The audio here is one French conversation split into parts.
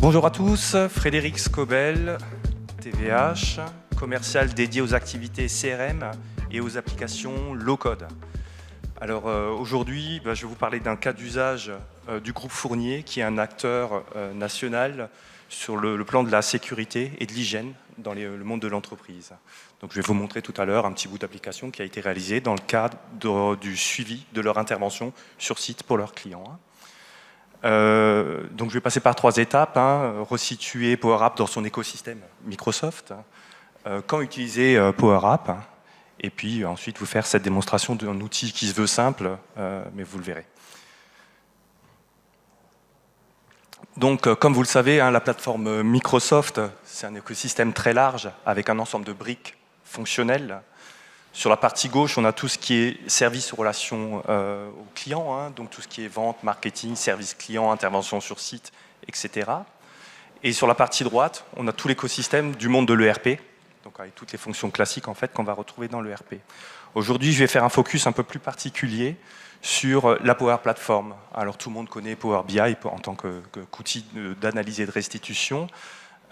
Bonjour à tous, Frédéric Scobel, TVH, commercial dédié aux activités CRM et aux applications low-code. Alors aujourd'hui, je vais vous parler d'un cas d'usage du groupe Fournier, qui est un acteur national sur le plan de la sécurité et de l'hygiène dans le monde de l'entreprise. Donc je vais vous montrer tout à l'heure un petit bout d'application qui a été réalisé dans le cadre du suivi de leur intervention sur site pour leurs clients. Donc je vais passer par 3 étapes, resituer Power App dans son écosystème Microsoft, quand utiliser Power App, et puis ensuite vous faire cette démonstration d'un outil qui se veut simple, mais vous le verrez. Donc comme vous le savez, la plateforme Microsoft, c'est un écosystème très large avec un ensemble de briques fonctionnelles. Sur la partie gauche, on a tout ce qui est service aux relations aux clients, donc tout ce qui est vente, marketing, service client, intervention sur site, etc. Et sur la partie droite, on a tout l'écosystème du monde de l'ERP, donc avec toutes les fonctions classiques en fait qu'on va retrouver dans l'ERP. Aujourd'hui, je vais faire un focus un peu plus particulier sur la Power Platform. Alors tout le monde connaît Power BI en tant qu'outil d'analyse et de restitution.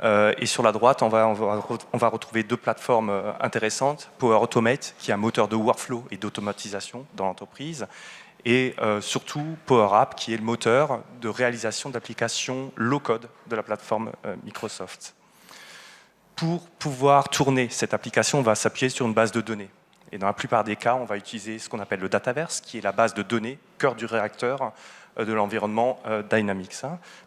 Et sur la droite, on va retrouver 2 plateformes intéressantes. Power Automate, qui est un moteur de workflow et d'automatisation dans l'entreprise. Et surtout Power App, qui est le moteur de réalisation d'applications low-code de la plateforme Microsoft. Pour pouvoir tourner cette application, on va s'appuyer sur une base de données. Et dans la plupart des cas, on va utiliser ce qu'on appelle le Dataverse, qui est la base de données, cœur du réacteur de l'environnement Dynamics.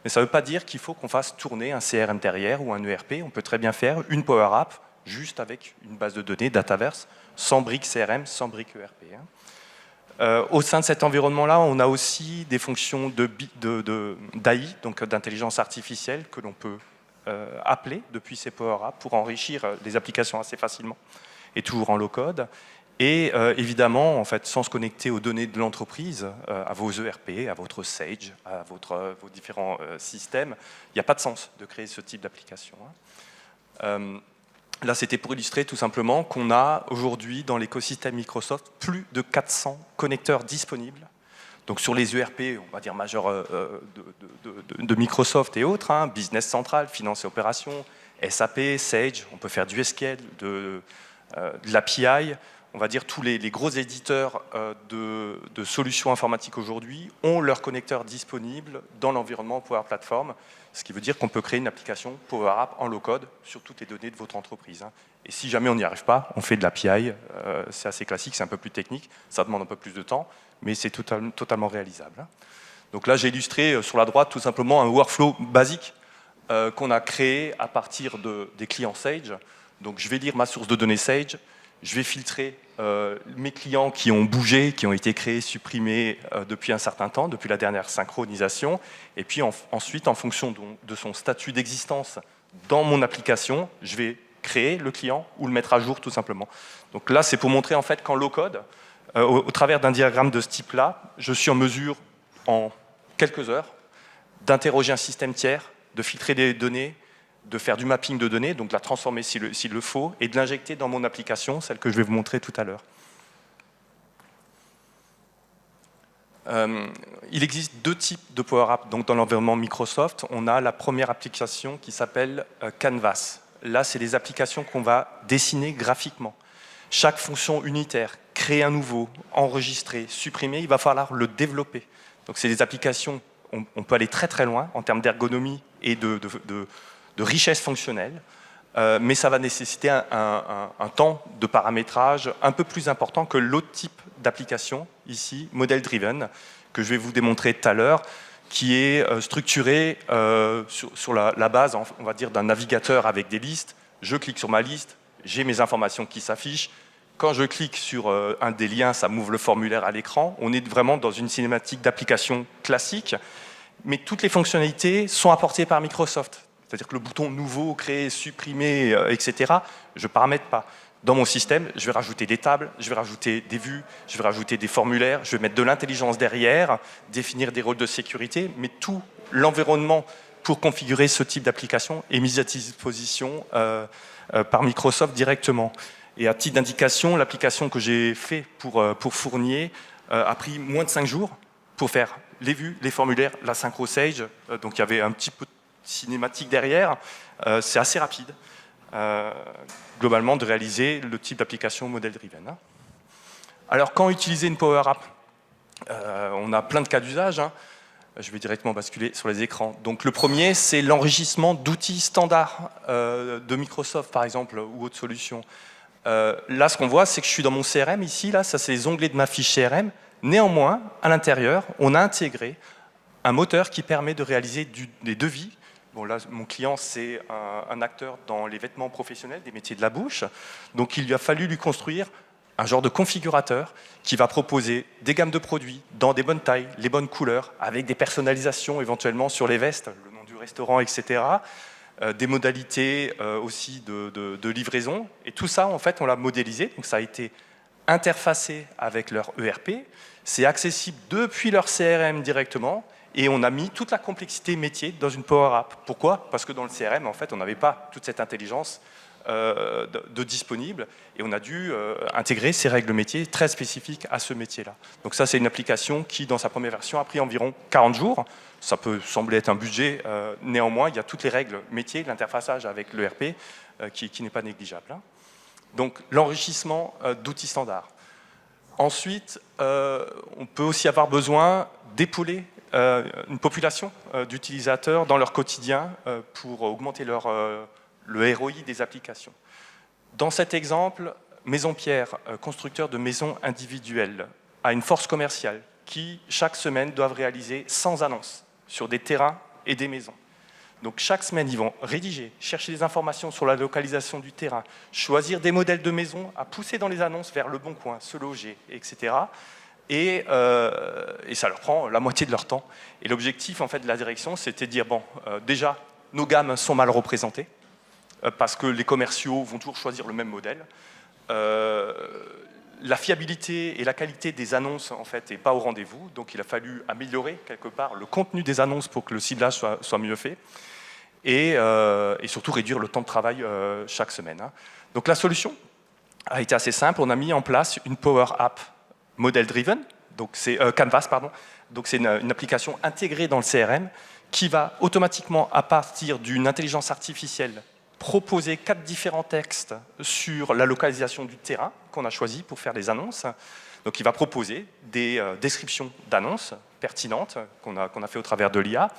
Mais ça ne veut pas dire qu'il faut qu'on fasse tourner un CRM derrière ou un ERP. On peut très bien faire une Power App juste avec une base de données Dataverse, sans briques CRM, sans briques ERP. Au sein de cet environnement-là, on a aussi des fonctions d'AI, donc d'intelligence artificielle, que l'on peut appeler depuis ces Power Apps pour enrichir les applications assez facilement, et toujours en low-code. Et évidemment, en fait, sans se connecter aux données de l'entreprise, à vos ERP, à votre Sage, à vos différents systèmes, il n'y a pas de sens de créer ce type d'application. Là, c'était pour illustrer tout simplement qu'on a aujourd'hui dans l'écosystème Microsoft plus de 400 connecteurs disponibles. Donc sur les ERP, on va dire majeurs de Microsoft et autres, Business Central, Finance et Opérations, SAP, Sage, on peut faire du SQL, de l'API. On va dire tous les gros éditeurs de solutions informatiques aujourd'hui ont leurs connecteurs disponibles dans l'environnement Power Platform, ce qui veut dire qu'on peut créer une application Power App en low-code sur toutes les données de votre entreprise. Et si jamais on n'y arrive pas, on fait de l'API, c'est assez classique, c'est un peu plus technique, ça demande un peu plus de temps, mais c'est totalement réalisable. Donc là, j'ai illustré sur la droite tout simplement un workflow basique qu'on a créé à partir des clients Sage. Donc je vais lire ma source de données Sage, je vais filtrer mes clients qui ont bougé, qui ont été créés, supprimés depuis un certain temps, depuis la dernière synchronisation. Et puis ensuite, en fonction de son statut d'existence dans mon application, je vais créer le client ou le mettre à jour tout simplement. Donc là, c'est pour montrer en fait qu'en low-code, au travers d'un diagramme de ce type-là, je suis en mesure, en quelques heures, d'interroger un système tiers, de filtrer des données, de faire du mapping de données, donc de la transformer s'il le faut, et de l'injecter dans mon application, celle que je vais vous montrer tout à l'heure. Il existe 2 types de Power Apps donc dans l'environnement Microsoft. On a la première application qui s'appelle Canvas. Là, c'est des applications qu'on va dessiner graphiquement. Chaque fonction unitaire, créer un nouveau, enregistrer, supprimer, il va falloir le développer. Donc c'est des applications, on peut aller très très loin en termes d'ergonomie et de richesse fonctionnelle, mais ça va nécessiter un temps de paramétrage un peu plus important que l'autre type d'application, ici, model driven, que je vais vous démontrer tout à l'heure, qui est structuré sur la base, on va dire, d'un navigateur avec des listes. Je clique sur ma liste, j'ai mes informations qui s'affichent. Quand je clique sur un des liens, ça m'ouvre le formulaire à l'écran. On est vraiment dans une cinématique d'application classique, mais toutes les fonctionnalités sont apportées par Microsoft. C'est-à-dire que le bouton nouveau, créer, supprimer, etc., je ne paramètre pas. Dans mon système, je vais rajouter des tables, je vais rajouter des vues, je vais rajouter des formulaires, je vais mettre de l'intelligence derrière, définir des rôles de sécurité, mais tout l'environnement pour configurer ce type d'application est mis à disposition par Microsoft directement. Et à titre d'indication, l'application que j'ai faite pour Fournier a pris moins de 5 jours pour faire les vues, les formulaires, la synchro Sage. Donc il y avait un petit peu cinématique derrière, c'est assez rapide, globalement, de réaliser le type d'application model-driven. Hein. Alors, quand utiliser une Power App, on a plein de cas d'usage. Hein. Je vais directement basculer sur les écrans. Donc, le premier, c'est l'enrichissement d'outils standards de Microsoft, par exemple, ou autres solutions. Là, ce qu'on voit, c'est que je suis dans mon CRM ici. Là, ça, c'est les onglets de ma fiche CRM. Néanmoins, à l'intérieur, on a intégré un moteur qui permet de réaliser des devis. Bon, là, mon client, c'est un acteur dans les vêtements professionnels, des métiers de la bouche. Donc, il lui a fallu lui construire un genre de configurateur qui va proposer des gammes de produits dans des bonnes tailles, les bonnes couleurs, avec des personnalisations éventuellement sur les vestes, le nom du restaurant, etc. Des modalités aussi de livraison. Et tout ça, en fait, on l'a modélisé. Donc, ça a été interfacé avec leur ERP. C'est accessible depuis leur CRM directement. Et on a mis toute la complexité métier dans une Power App. Pourquoi? Parce que dans le CRM, en fait, on n'avait pas toute cette intelligence de disponible, et on a dû intégrer ces règles métiers très spécifiques à ce métier-là. Donc ça, c'est une application qui, dans sa première version, a pris environ 40 jours. Ça peut sembler être un budget, néanmoins, il y a toutes les règles métiers, l'interfaçage avec l'ERP, qui n'est pas négligeable. Hein. Donc l'enrichissement d'outils standards. Ensuite, on peut aussi avoir besoin d'épauler une population d'utilisateurs dans leur quotidien pour augmenter le ROI des applications. Dans cet exemple, Maison Pierre, constructeur de maisons individuelles, a une force commerciale qui, chaque semaine, doivent réaliser 100 annonces sur des terrains et des maisons. Donc chaque semaine, ils vont rédiger, chercher des informations sur la localisation du terrain, choisir des modèles de maisons à pousser dans les annonces vers le bon coin, se loger, etc. Et ça leur prend la moitié de leur temps. Et l'objectif, en fait, de la direction, c'était de dire, bon, déjà, nos gammes sont mal représentées, parce que les commerciaux vont toujours choisir le même modèle. La fiabilité et la qualité des annonces, en fait, n'est pas au rendez-vous. Donc, il a fallu améliorer, quelque part, le contenu des annonces pour que le ciblage soit mieux fait. Et surtout, réduire le temps de travail chaque semaine. Hein. Donc, la solution a été assez simple. On a mis en place une Power App model-driven. Donc, c'est Canvas, pardon. Donc, c'est une application intégrée dans le CRM qui va automatiquement, à partir d'une intelligence artificielle, proposer 4 différents textes sur la localisation du terrain qu'on a choisi pour faire les annonces. Donc il va proposer des descriptions d'annonces pertinentes qu'on a fait au travers de l'IA.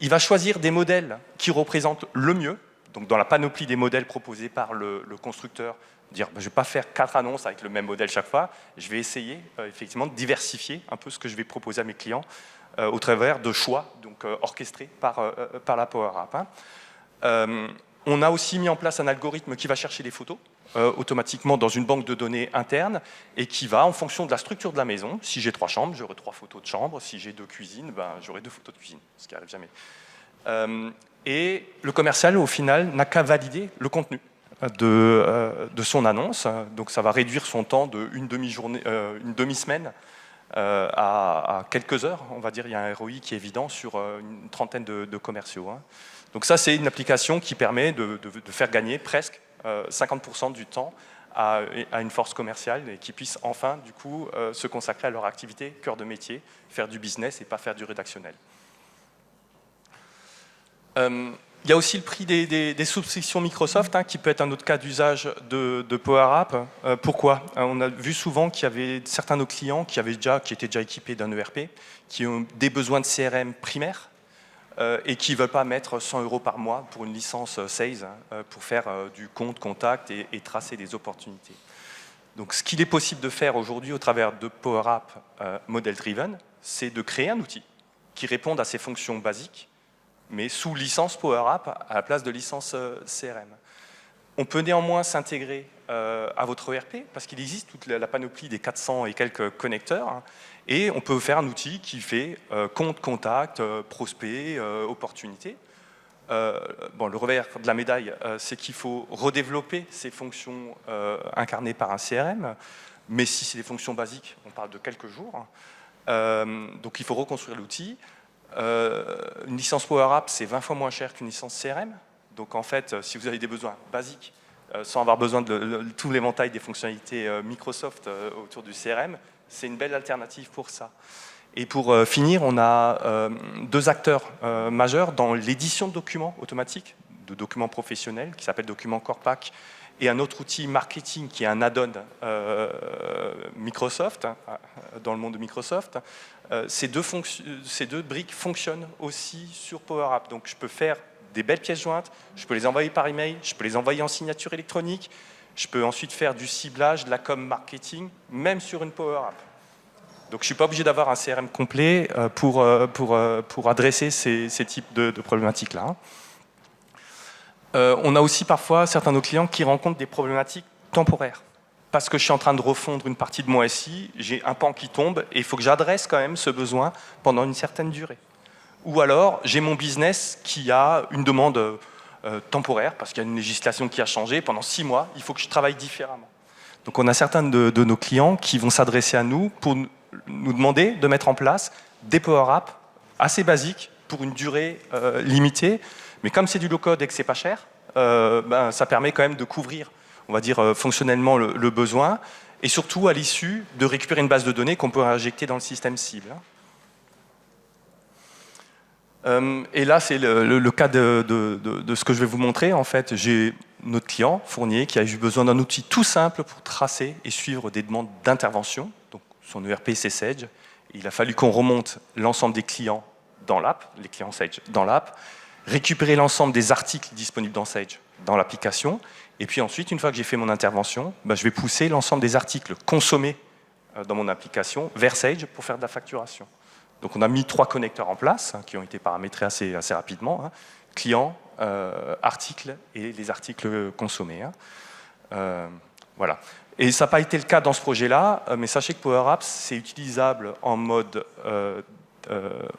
Il va choisir des modèles qui représentent le mieux, donc dans la panoplie des modèles proposés par le constructeur, dire je ne vais pas faire 4 annonces avec le même modèle chaque fois, je vais essayer effectivement de diversifier un peu ce que je vais proposer à mes clients au travers de choix donc, orchestrés par la Power App. Hein. On a aussi mis en place un algorithme qui va chercher les photos automatiquement dans une banque de données interne et qui va, en fonction de la structure de la maison, si j'ai 3 chambres, j'aurai 3 photos de chambre, si j'ai 2 cuisines, ben, j'aurai 2 photos de cuisine, ce qui n'arrive jamais. Et le commercial, au final, n'a qu'à valider le contenu de son annonce. Donc ça va réduire son temps d'une demi-journée, une demi-semaine à quelques heures. On va dire il y a un ROI qui est évident sur une trentaine de commerciaux. Hein. Donc ça, c'est une application qui permet de faire gagner presque 50% du temps à une force commerciale et qui puisse enfin, du coup, se consacrer à leur activité, cœur de métier, faire du business et pas faire du rédactionnel. Il y a aussi le prix des subscriptions Microsoft, hein, qui peut être un autre cas d'usage de Power App. Pourquoi? On a vu souvent qu'il y avait certains de nos clients qui étaient déjà équipés d'un ERP, qui ont des besoins de CRM primaires, et qui ne veulent pas mettre 100 € par mois pour une licence Sales pour faire du compte, contact et tracer des opportunités. Donc ce qu'il est possible de faire aujourd'hui au travers de Power App Model Driven, c'est de créer un outil qui réponde à ces fonctions basiques, mais sous licence Power App à la place de licence CRM. On peut néanmoins s'intégrer à votre ERP parce qu'il existe toute la panoplie des 400 et quelques connecteurs, hein, et on peut faire un outil qui fait compte, contact, prospect, opportunité. Bon, le revers de la médaille, c'est qu'il faut redévelopper ces fonctions incarnées par un CRM, mais si c'est des fonctions basiques, on parle de quelques jours. Donc il faut reconstruire l'outil. Une licence Power App, c'est 20 fois moins cher qu'une licence CRM. Donc en fait, si vous avez des besoins basiques, sans avoir besoin de tout l'éventail des fonctionnalités Microsoft autour du CRM, c'est une belle alternative pour ça. Et pour finir, on a deux acteurs majeurs dans l'édition de documents automatiques, de documents professionnels, qui s'appelle Document Corpac, et un autre outil marketing qui est un add-on Microsoft, dans le monde de Microsoft. Ces deux briques fonctionnent aussi sur Power Apps. Donc je peux faire des belles pièces jointes, je peux les envoyer par email, je peux les envoyer en signature électronique, je peux ensuite faire du ciblage, de la com marketing, même sur une Power App. Donc je ne suis pas obligé d'avoir un CRM complet pour adresser ces types de problématiques-là. On a aussi parfois certains de nos clients qui rencontrent des problématiques temporaires. Parce que je suis en train de refondre une partie de mon SI, j'ai un pan qui tombe et il faut que j'adresse quand même ce besoin pendant une certaine durée. Ou alors, j'ai mon business qui a une demande temporaire, parce qu'il y a une législation qui a changé, pendant 6 mois, il faut que je travaille différemment. Donc on a certains de nos clients qui vont s'adresser à nous pour nous demander de mettre en place des Power Apps assez basiques pour une durée limitée. Mais comme c'est du low-code et que c'est pas cher, ça permet quand même de couvrir, on va dire, fonctionnellement le besoin, et surtout à l'issue de récupérer une base de données qu'on peut injecter dans le système cible. Et là, c'est le cas de ce que je vais vous montrer. En fait, j'ai notre client, Fournier, qui a eu besoin d'un outil tout simple pour tracer et suivre des demandes d'intervention. Donc, son ERP, c'est Sage. Il a fallu qu'on remonte l'ensemble des clients dans l'app, les clients Sage dans l'app, récupérer l'ensemble des articles disponibles dans Sage dans l'application, et puis ensuite, une fois que j'ai fait mon intervention, je vais pousser l'ensemble des articles consommés dans mon application vers Sage pour faire de la facturation. Donc on a mis 3 connecteurs en place, qui ont été paramétrés assez rapidement, client, articles et les articles consommés. Voilà. Et ça n'a pas été le cas dans ce projet-là, mais sachez que Power Apps, c'est utilisable en mode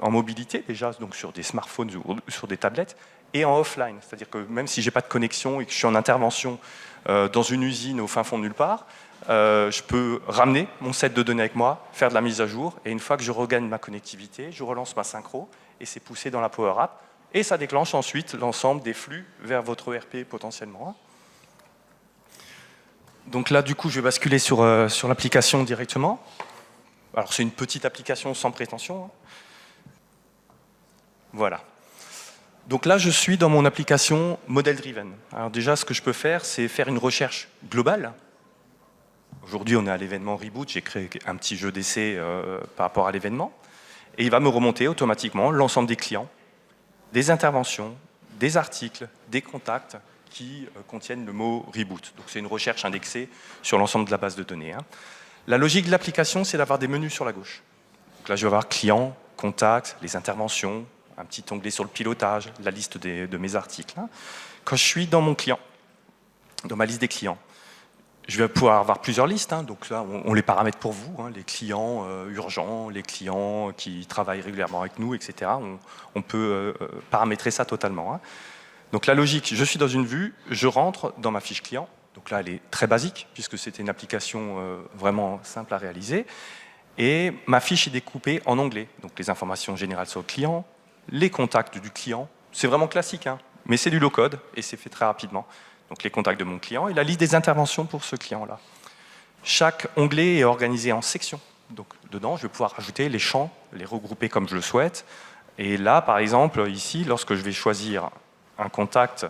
en mobilité, déjà, donc sur des smartphones ou sur des tablettes, et en offline. C'est-à-dire que même si je n'ai pas de connexion et que je suis en intervention dans une usine au fin fond de nulle part, je peux ramener mon set de données avec moi, faire de la mise à jour, et une fois que je regagne ma connectivité, je relance ma synchro, et c'est poussé dans la Power App, et ça déclenche ensuite l'ensemble des flux vers votre ERP potentiellement. Donc là, du coup, je vais basculer sur l'application directement. Alors c'est une petite application sans prétention. Voilà. Donc là, je suis dans mon application Model Driven. Alors déjà, ce que je peux faire, c'est faire une recherche globale. Aujourd'hui, on est à l'événement Reboot. J'ai créé un petit jeu d'essai par rapport à l'événement. Et il va me remonter automatiquement l'ensemble des clients, des interventions, des articles, des contacts qui contiennent le mot Reboot. Donc c'est une recherche indexée sur l'ensemble de la base de données. La logique de l'application, c'est d'avoir des menus sur la gauche. Donc là, je vais avoir clients, contacts, les interventions, un petit onglet sur le pilotage, la liste de mes articles. Quand je suis dans mon client, dans ma liste des clients, je vais pouvoir avoir plusieurs listes. Donc là, on les paramètre pour vous, les clients urgents, les clients qui travaillent régulièrement avec nous, etc. On peut paramétrer ça totalement. Donc la logique, je suis dans une vue, je rentre dans ma fiche client. Donc là, elle est très basique, puisque c'était une application vraiment simple à réaliser. Et ma fiche est découpée en onglets. Donc les informations générales sur le client, les contacts du client. C'est vraiment classique, mais c'est du low-code et c'est fait très rapidement. Donc les contacts de mon client et la liste des interventions pour ce client-là. Chaque onglet est organisé en sections. Donc dedans, je vais pouvoir ajouter les champs, les regrouper comme je le souhaite. Et là, par exemple, ici, lorsque je vais choisir un contact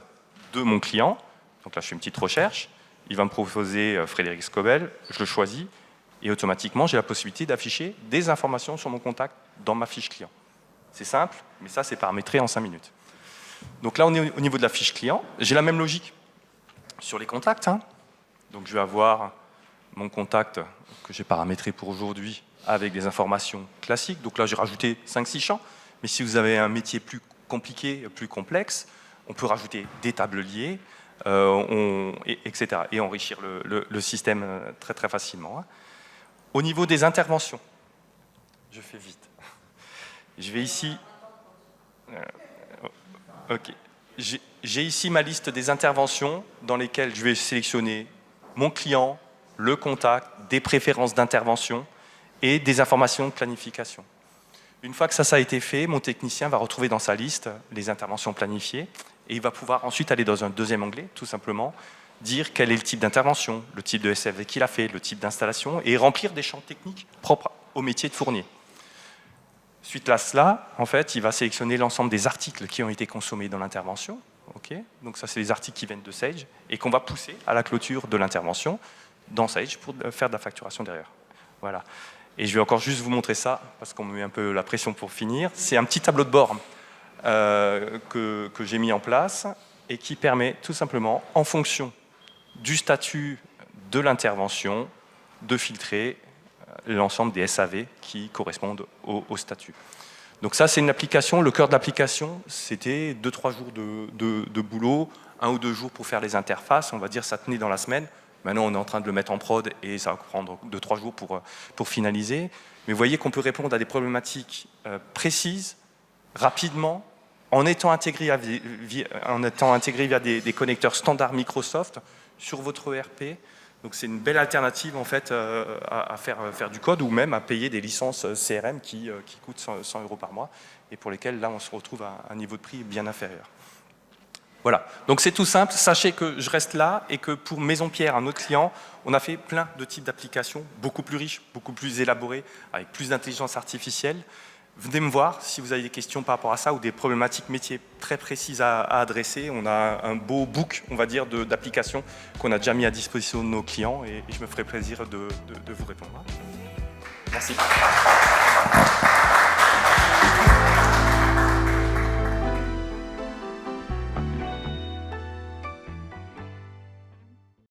de mon client, donc là, je fais une petite recherche, il va me proposer Frédéric Scobel, je le choisis, et automatiquement, j'ai la possibilité d'afficher des informations sur mon contact dans ma fiche client. C'est simple, mais ça, c'est paramétré en 5 minutes. Donc là, on est au niveau de la fiche client. J'ai la même logique sur les contacts. Donc je vais avoir mon contact que j'ai paramétré pour aujourd'hui avec des informations classiques. Donc là, j'ai rajouté 5-6 champs. Mais si vous avez un métier plus compliqué, plus complexe, on peut rajouter des tables liées, etc. Et enrichir le système très, très facilement. Au niveau des interventions, je fais vite. Je vais ici... Ok. J'ai ici ma liste des interventions dans lesquelles je vais sélectionner mon client, le contact, des préférences d'intervention et des informations de planification. Une fois que ça a été fait, mon technicien va retrouver dans sa liste les interventions planifiées et il va pouvoir ensuite aller dans un deuxième onglet, tout simplement, dire quel est le type d'intervention, le type de SFV qu'il a fait, le type d'installation et remplir des champs techniques propres au métier de fournier. Suite à cela, en fait, il va sélectionner l'ensemble des articles qui ont été consommés dans l'intervention. Okay, donc ça, c'est les articles qui viennent de Sage et qu'on va pousser à la clôture de l'intervention dans Sage pour faire de la facturation derrière. Voilà. Et je vais encore juste vous montrer ça, parce qu'on me met un peu la pression pour finir. C'est un petit tableau de bord que j'ai mis en place et qui permet tout simplement, en fonction du statut de l'intervention, de filtrer l'ensemble des SAV qui correspondent au statut. Donc ça, c'est une application. Le cœur de l'application, c'était 2-3 jours de boulot, 1 ou 2 jours pour faire les interfaces. On va dire ça tenait dans la semaine. Maintenant, on est en train de le mettre en prod et ça va prendre 2-3 jours pour finaliser. Mais vous voyez qu'on peut répondre à des problématiques précises, rapidement, en étant intégré via des connecteurs standards Microsoft sur votre ERP. Donc c'est une belle alternative en fait à faire du code ou même à payer des licences CRM qui coûtent 100 € par mois et pour lesquelles là on se retrouve à un niveau de prix bien inférieur. Voilà, donc c'est tout simple. Sachez que je reste là et que pour Maison Pierre, un autre client, on a fait plein de types d'applications, beaucoup plus riches, beaucoup plus élaborées, avec plus d'intelligence artificielle. Venez me voir si vous avez des questions par rapport à ça ou des problématiques métiers très précises à adresser. On a un beau book, on va dire, d'applications qu'on a déjà mis à disposition de nos clients et je me ferai plaisir de vous répondre. Merci.